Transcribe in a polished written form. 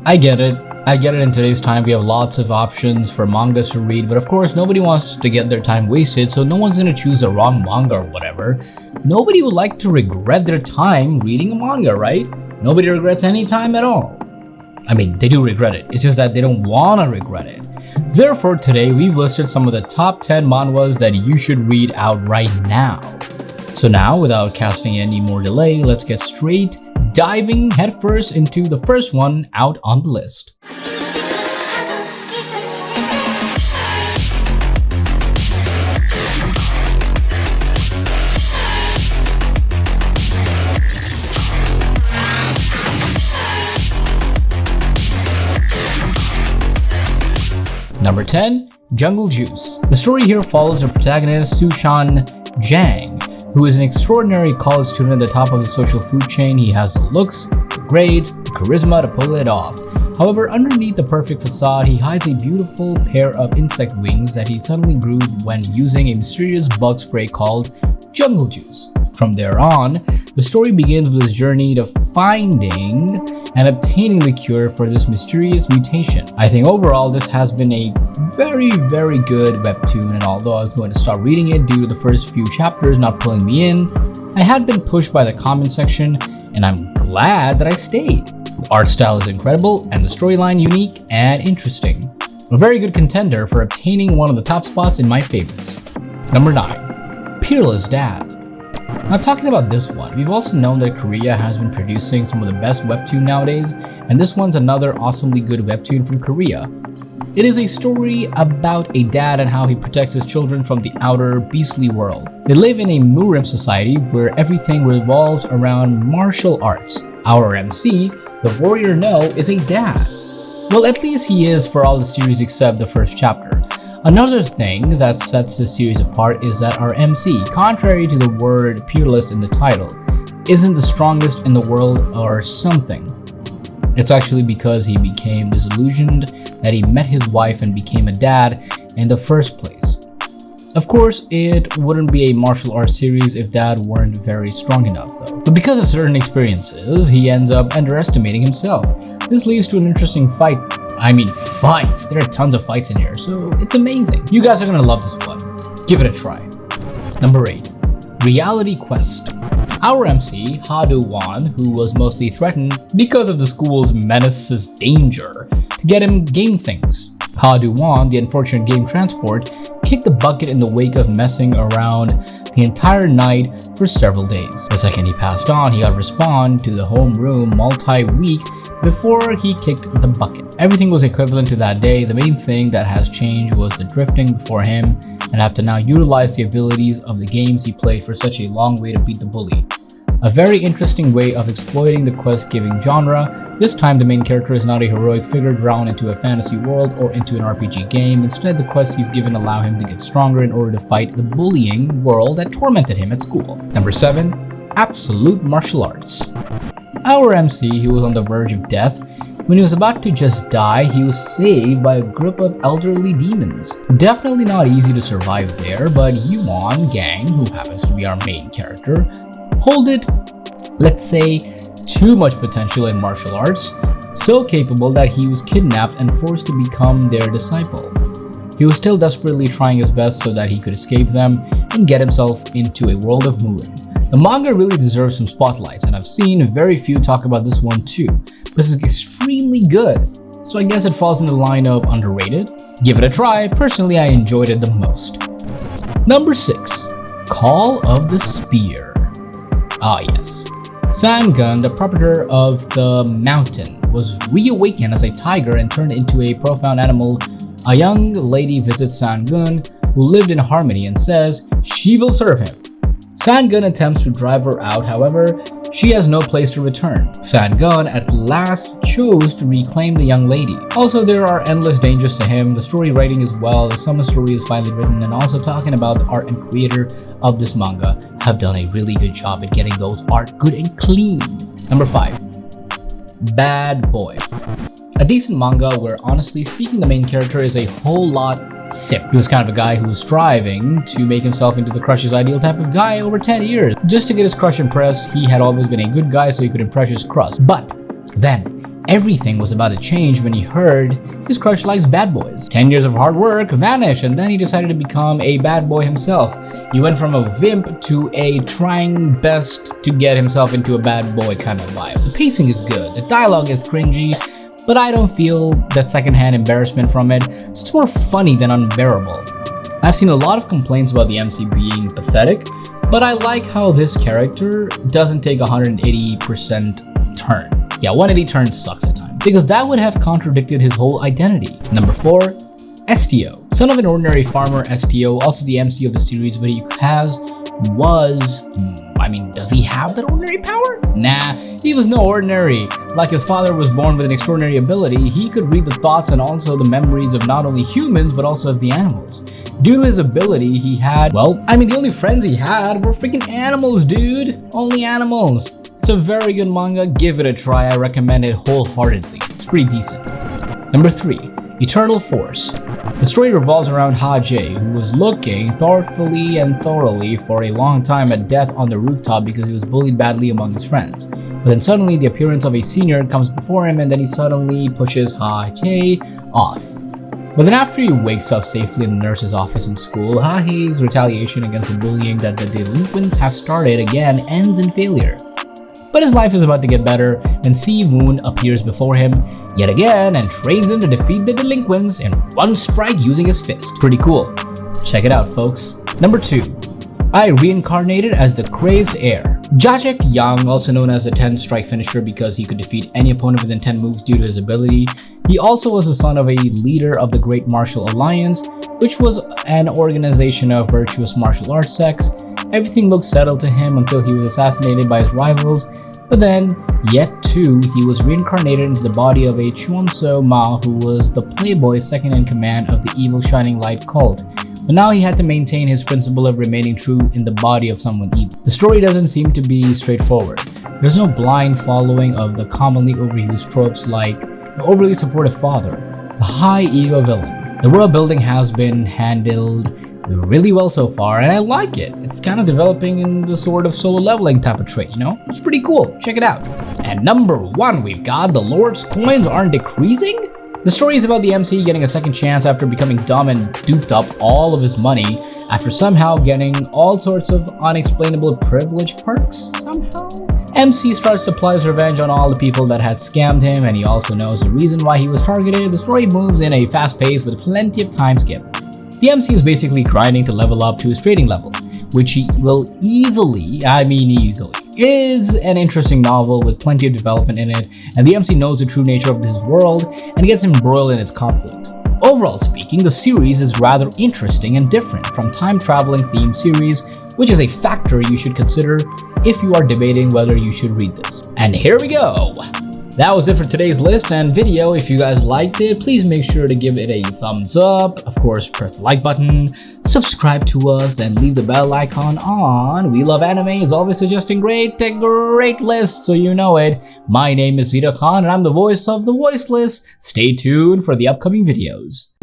I get it. I get it. In today's time, we have lots of options for mangas to read, but of course, nobody wants to get their time wasted, so no one's gonna choose the wrong manga or whatever. Nobody would like to regret their time reading a manga, right? Nobody regrets any time at all. I mean, they do regret it. It's just that they don't want to regret it. Therefore, today we've listed some of the top 10 manhwas that you should read out right now. So now, without casting any more delay, let's get straight diving headfirst into the first one out on the list. Number 10, Jungle Juice. The story here follows the protagonist Sushan Jang, who is an extraordinary college student at the top of the social food chain. He has the looks, the grades, the charisma to pull it off. However, underneath the perfect facade, he hides a beautiful pair of insect wings that he suddenly grew when using a mysterious bug spray called Jungle Juice. From there on, the story begins with his journey to finding and obtaining the cure for this mysterious mutation. I think overall this has been a very good webtoon, and although I was going to start reading it due to the first few chapters not pulling me in, I had been pushed by the comment section, and I'm glad that I stayed. The art style is incredible and the storyline unique and interesting. A very good contender for obtaining one of the top spots in my favorites. Number 9, Peerless Dad. Now, talking about this one, we've also known that Korea has been producing some of the best webtoon nowadays, and this one's another awesomely good webtoon from Korea. It is a story about a dad and how he protects his children from the outer beastly world. They live in a Murim society where everything revolves around martial arts. Our MC, the warrior No, is a dad. Well, at least he is for all the series except the first chapter. Another thing that sets this series apart is that our MC, contrary to the word peerless in the title, isn't the strongest in the world or something. It's actually because he became disillusioned that he met his wife and became a dad in the first place. Of course, it wouldn't be a martial arts series if Dad weren't very strong enough though. But because of certain experiences, he ends up underestimating himself. This leads to an interesting fight. I mean fights, there are tons of fights in here, so it's amazing. You guys are gonna love this one. Give it a try. Number 8, Reality Quest. Our MC, Ha-do-won, who was mostly threatened because of the school's menace's danger to get him game things. Ha-do-won, the unfortunate game transport, kicked the bucket in the wake of messing around the entire night for several days. The second he passed on, he got respawned to the homeroom multi-week before he kicked the bucket. Everything was equivalent to that day. The main thing that has changed was the drifting before him, and have to now utilize the abilities of the games he played for such a long way to beat the bully. A very interesting way of exploiting the quest-giving genre. This time the main character is not a heroic figure drawn into a fantasy world or into an RPG game. Instead, the quest he's given allow him to get stronger in order to fight the bullying world that tormented him at school. Number 7, Absolute Martial Arts. Our MC, who was on the verge of death, when he was about to just die, he was saved by a group of elderly demons. Definitely not easy to survive there, but Yuan Gang, who happens to be our main character, hold it, let's say, too much potential in martial arts, so capable that he was kidnapped and forced to become their disciple. He was still desperately trying his best so that he could escape them and get himself into a world of Murim. The manga really deserves some spotlights, and I've seen very few talk about this one too. This is extremely good, so I guess it falls in the line of underrated. Give it a try. Personally, I enjoyed it the most. Number 6, Call of the Spear. Ah yes. Sangun, the proprietor of the mountain, was reawakened as a tiger and turned into a profound animal. A young lady visits Sangun, who lived in harmony, and says she will serve him. Sangun attempts to drive her out, however, she has no place to return. Sangun at last chose to reclaim the young lady. Also, there are endless dangers to him. The story writing is well, the summer story is finally written, and also talking about the art and creator of this manga have done a really good job at getting those art good and clean. Number 5, Bad Boy. A decent manga where, honestly speaking, the main character is a whole lot sip. He was kind of a guy who was striving to make himself into the crush's ideal type of guy over 10 years. Just to get his crush impressed, he had always been a good guy so he could impress his crush. But then, Everything was about to change when he heard his crush likes bad boys. 10 years of hard work vanished, and then he decided to become a bad boy himself. He went from a vimp to a trying best to get himself into a bad boy kind of vibe. The pacing is good, the dialogue is cringy, but I don't feel that secondhand embarrassment from it. It's more funny than unbearable. I've seen a lot of complaints about the MC being pathetic, but I like how this character doesn't take a 180% turn. Yeah, 180 turn sucks at times, because that would have contradicted his whole identity. Number 4, Estio. Son of an ordinary farmer, Estio, also the MC of the series, but does he have that ordinary power? Nah, he was no ordinary. Like his father was born with an extraordinary ability, he could read the thoughts and also the memories of not only humans, but also of the animals. Due to his ability, he had, the only friends he had were freaking animals, dude. Only animals. It's a very good manga, give it a try, I recommend it wholeheartedly. It's pretty decent. Number 3, Eternal Force. The story revolves around Ha-Jae, who was looking thoughtfully and thoroughly for a long time at death on the rooftop because he was bullied badly among his friends. But then suddenly the appearance of a senior comes before him, and then he suddenly pushes Ha-Jae off. But then after he wakes up safely in the nurse's office in school, Ha-Jae's retaliation against the bullying that the delinquents have started again ends in failure. But his life is about to get better when Si-Moon appears before him yet again and trains him to defeat the delinquents in one strike using his fist. Pretty cool. Check it out, folks. Number 2, I reincarnated as the Crazed Heir. Jacek Young, also known as the 10-strike finisher because he could defeat any opponent within 10 moves due to his ability. He also was the son of a leader of the Great Martial Alliance, which was an organization of virtuous martial arts sects. Everything looked settled to him until he was assassinated by his rivals, but then, yet too, he was reincarnated into the body of a Chuonso Ma, who was the playboy second-in-command of the evil Shining Light cult. But now he had to maintain his principle of remaining true in the body of someone evil. The story doesn't seem to be straightforward. There's no blind following of the commonly overused tropes like the overly supportive father, the high ego villain. The world building has been handled really well so far, and I like it. It's kind of developing in the sort of solo leveling type of trait, you know? It's pretty cool. Check it out. And number 1, we've got The Lord's Coins Aren't Decreasing? The story is about the MC getting a second chance after becoming dumb and duped up all of his money after somehow getting all sorts of unexplainable privilege perks somehow. MC starts to apply his revenge on all the people that had scammed him, and he also knows the reason why he was targeted. The story moves in a fast pace with plenty of time skip. The MC is basically grinding to level up to his trading level, which he will easily, is an interesting novel with plenty of development in it, and the MC knows the true nature of his world and gets embroiled in its conflict. Overall speaking, the series is rather interesting and different from time-traveling themed series, which is a factor you should consider if you are debating whether you should read this. And here we go! That was it for today's list and video. If you guys liked it, please make sure to give it a thumbs up. Of course, press the like button, subscribe to us, and leave the bell icon on. We Love Anime is always suggesting great lists, so you know it. My name is Zita Khan, and I'm the voice of the voiceless. Stay tuned for the upcoming videos.